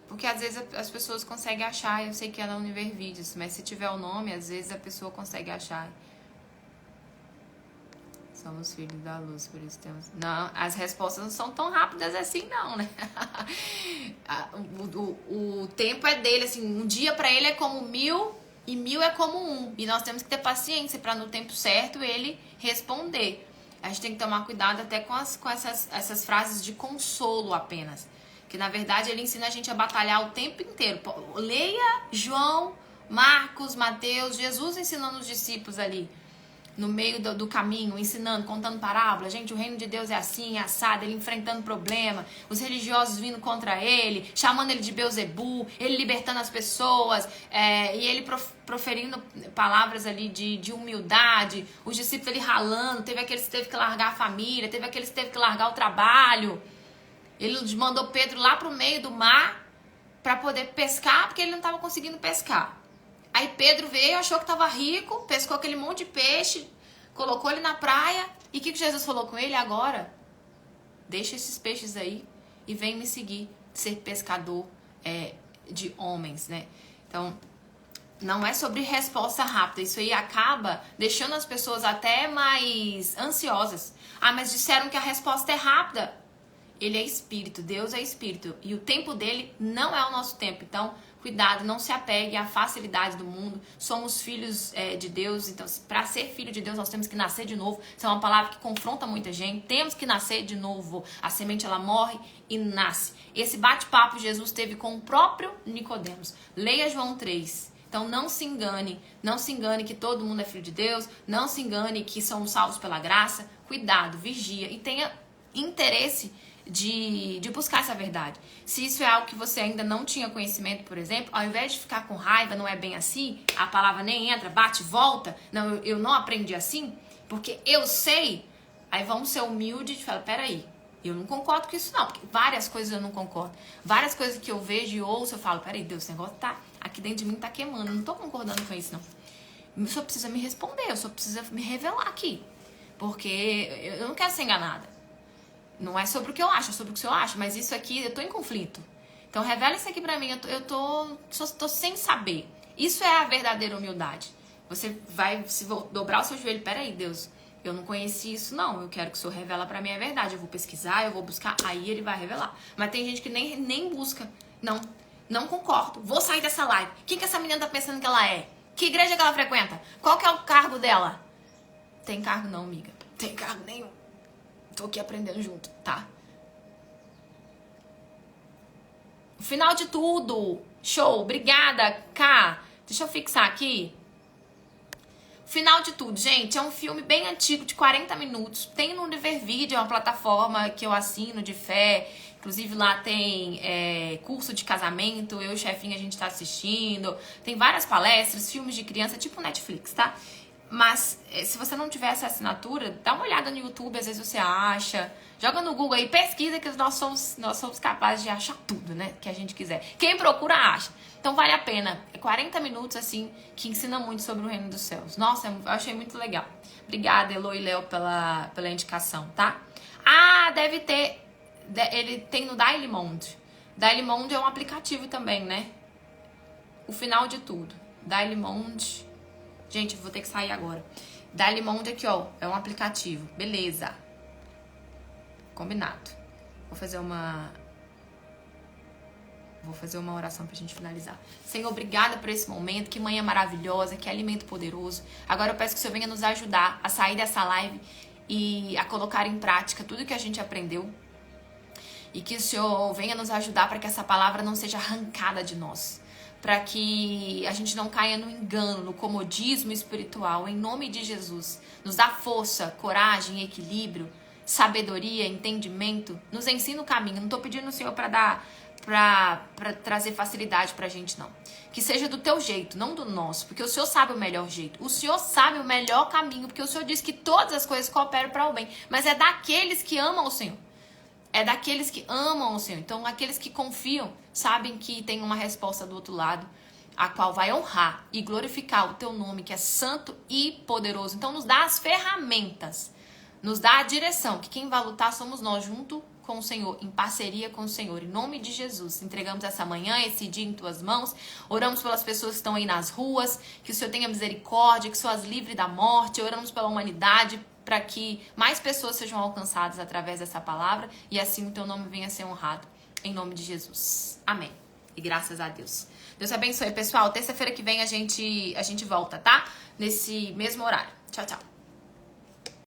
Porque às vezes as pessoas conseguem achar. Eu sei que é na Univervídeos, mas se tiver o nome, às vezes a pessoa consegue achar. Somos filhos da luz, por isso temos... Não, as respostas não são tão rápidas assim, não, né? O tempo é dele, assim, um dia pra ele é como 1000 e 1000 é como 1. E nós temos que ter paciência pra no tempo certo ele responder. A gente tem que tomar cuidado até com essas frases de consolo apenas. Que na verdade ele ensina a gente a batalhar o tempo inteiro. Leia João, Marcos, Mateus, Jesus ensinando os discípulos ali no meio do caminho, ensinando, contando parábola. Gente, o reino de Deus é assim, é assado, ele enfrentando problema, os religiosos vindo contra ele, chamando ele de Beuzebu, ele libertando as pessoas, e ele proferindo palavras ali de humildade, os discípulos ali ralando, teve aqueles que teve que largar a família, teve aqueles que teve que largar o trabalho. Ele mandou Pedro lá pro meio do mar para poder pescar, porque ele não estava conseguindo pescar. Aí Pedro veio, achou que estava rico, pescou aquele monte de peixe, colocou ele na praia. E o que Jesus falou com ele? Agora, deixa esses peixes aí e vem me seguir, ser pescador de homens, né? Então, não é sobre resposta rápida. Isso aí acaba deixando as pessoas até mais ansiosas. Ah, mas disseram que a resposta é rápida. Ele é espírito, Deus é espírito. E o tempo dele não é o nosso tempo. Então, cuidado, não se apegue à facilidade do mundo. Somos filhos de Deus. Então, para ser filho de Deus, nós temos que nascer de novo. Isso é uma palavra que confronta muita gente. Temos que nascer de novo. A semente, ela morre e nasce. Esse bate-papo Jesus teve com o próprio Nicodemos. Leia João 3. Então, não se engane que todo mundo é filho de Deus. Não se engane que somos salvos pela graça. Cuidado, vigia e tenha interesse de buscar essa verdade. Se isso é algo que você ainda não tinha conhecimento, por exemplo, ao invés de ficar com raiva, não é bem assim, a palavra nem entra, bate e volta, não, eu não aprendi assim, porque eu sei, aí vamos ser humildes e falar, peraí, eu não concordo com isso não, porque várias coisas eu não concordo, várias coisas que eu vejo e ouço, eu falo, peraí, Deus, esse negócio tá, aqui dentro de mim tá queimando, eu não tô concordando com isso não. O senhor precisa me responder, o senhor precisa me revelar aqui, porque eu não quero ser enganada. Não é sobre o que eu acho, é sobre o que o senhor acha, mas isso aqui, eu tô em conflito. Então, revela isso aqui pra mim, eu tô sem saber. Isso é a verdadeira humildade. Você vai se dobrar o seu joelho, peraí, Deus, eu não conheci isso não, eu quero que o senhor revela pra mim a verdade. Eu vou pesquisar, eu vou buscar, aí ele vai revelar. Mas tem gente que nem busca. Não concordo, vou sair dessa live. Quem que essa menina tá pensando que ela é? Que igreja que ela frequenta? Qual que é o cargo dela? Tem cargo não, amiga. Tem cargo nenhum. Tô aqui aprendendo junto, tá? O final de tudo. Show, obrigada, K. Deixa eu fixar aqui. O final de tudo, gente, é um filme bem antigo, de 40 minutos. Tem no Univer Video, é uma plataforma que eu assino de fé. Inclusive lá tem curso de casamento, eu e o chefinho a gente tá assistindo. Tem várias palestras, filmes de criança, tipo Netflix, tá? Mas se você não tiver essa assinatura, dá uma olhada no YouTube, às vezes você acha. Joga no Google aí, pesquisa que nós somos capazes de achar tudo, né? Que a gente quiser. Quem procura, acha. Então vale a pena. É 40 minutos, assim, que ensina muito sobre o reino dos céus. Nossa, eu achei muito legal. Obrigada, Elo e Léo, pela indicação, tá? Ah, deve ter... Ele tem no Dailymound. Dailymound é um aplicativo também, né? O final de tudo. Dailymound... Gente, eu vou ter que sair agora. Dailymound aqui, ó. É um aplicativo. Beleza. Combinado. Vou fazer uma oração pra gente finalizar. Senhor, obrigada por esse momento. Que manhã maravilhosa. Que alimento poderoso. Agora eu peço que o Senhor venha nos ajudar a sair dessa live e a colocar em prática tudo que a gente aprendeu. E que o Senhor venha nos ajudar para que essa palavra não seja arrancada de nós. Para que a gente não caia no engano, no comodismo espiritual, em nome de Jesus. Nos dá força, coragem, equilíbrio, sabedoria, entendimento. Nos ensina o caminho. Não estou pedindo ao Senhor para trazer facilidade pra gente, não. Que seja do teu jeito, não do nosso, porque o Senhor sabe o melhor jeito. O Senhor sabe o melhor caminho, porque o Senhor diz que todas as coisas cooperam para o bem. Mas é daqueles que amam o Senhor. É daqueles que amam o Senhor. Então, aqueles que confiam, sabem que tem uma resposta do outro lado, a qual vai honrar e glorificar o teu nome, que é santo e poderoso. Então, nos dá as ferramentas, nos dá a direção, que quem vai lutar somos nós, junto com o Senhor, em parceria com o Senhor. Em nome de Jesus, entregamos essa manhã, esse dia em tuas mãos. Oramos pelas pessoas que estão aí nas ruas, que o Senhor tenha misericórdia, que o Senhor as livre da morte. Oramos pela humanidade, para que mais pessoas sejam alcançadas através dessa palavra e assim o teu nome venha a ser honrado. Em nome de Jesus. Amém. E graças a Deus. Deus abençoe, pessoal. Terça-feira que vem a gente volta, tá? Nesse mesmo horário. Tchau, tchau.